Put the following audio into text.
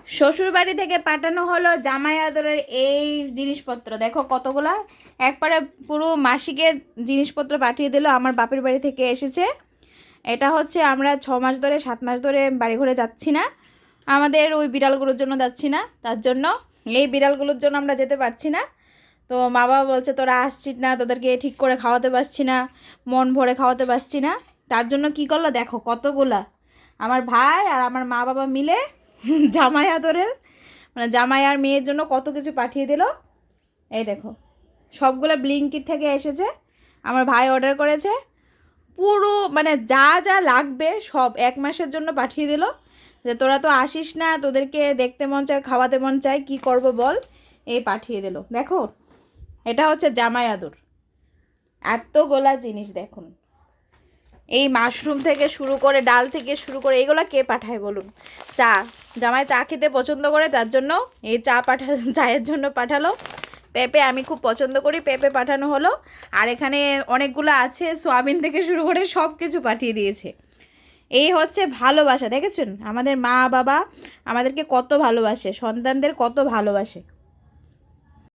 শ্বশুর বাড়ি থেকে পাঠানো হলো জামাই আদরের এই জিনিসপত্র, দেখো কতগুলা একবারে পুরো মাসিকে জিনিসপত্র পাঠিয়ে দিল। আমার বাপের বাড়ি থেকে এসেছে। এটা হচ্ছে আমরা 6 মাস ধরে 7 মাস ধরে বাড়ি ঘরে যাচ্ছি না, আমাদের ওই বিড়ালগুলোর জন্য যাচ্ছি না, তার জন্য এই বিড়ালগুলোর জন্য আমরা যেতে পারছি না। তো মা বাবা বলছে তোরা আসছিস না, তোদেরকে ঠিক করে খাওয়াতে পারছি না, মন ভরে খাওয়াতে পারছি না, তার জন্য কি করলো দেখো কতগুলা আমার ভাই আর আমার মা বাবা মিলে জামাই আদরের মানে জামাই আর মেয়ের জন্য কত কিছু পাঠিয়ে দিল। এই দেখো সবগুলো ব্লিঙ্কিট থেকে এসেছে, আমার ভাই অর্ডার করেছে, পুরো মানে যা যা লাগবে সব 1 মাসের জন্য পাঠিয়ে দিল। যে তোরা তো আসিস না, তোদেরকে দেখতে মন চায়, খাওয়াতে মন চায়, কি করব বল, এই পাঠিয়ে দিল। দেখো এটা হচ্ছে জামাই আদর, এতগুলা জিনিস দেখুন, এই মাশরুম থেকে শুরু করে ডাল থেকে শুরু করে এগুলো কে পাঠায় বলুন। চা, জামাই চা খেতে পছন্দ করে, তার জন্য এই চায়ের জন্য পাঠালো। পেঁপে আমি খুব পছন্দ করি, পেঁপে পাঠানো হলো। আর এখানে অনেকগুলো আছে, সোয়াবিন থেকে শুরু করে সব কিছু পাঠিয়ে দিয়েছে। এই হচ্ছে ভালোবাসা, দেখেছেন আমাদের মা বাবা আমাদেরকে কত ভালোবাসে, সন্তানদের কত ভালোবাসে।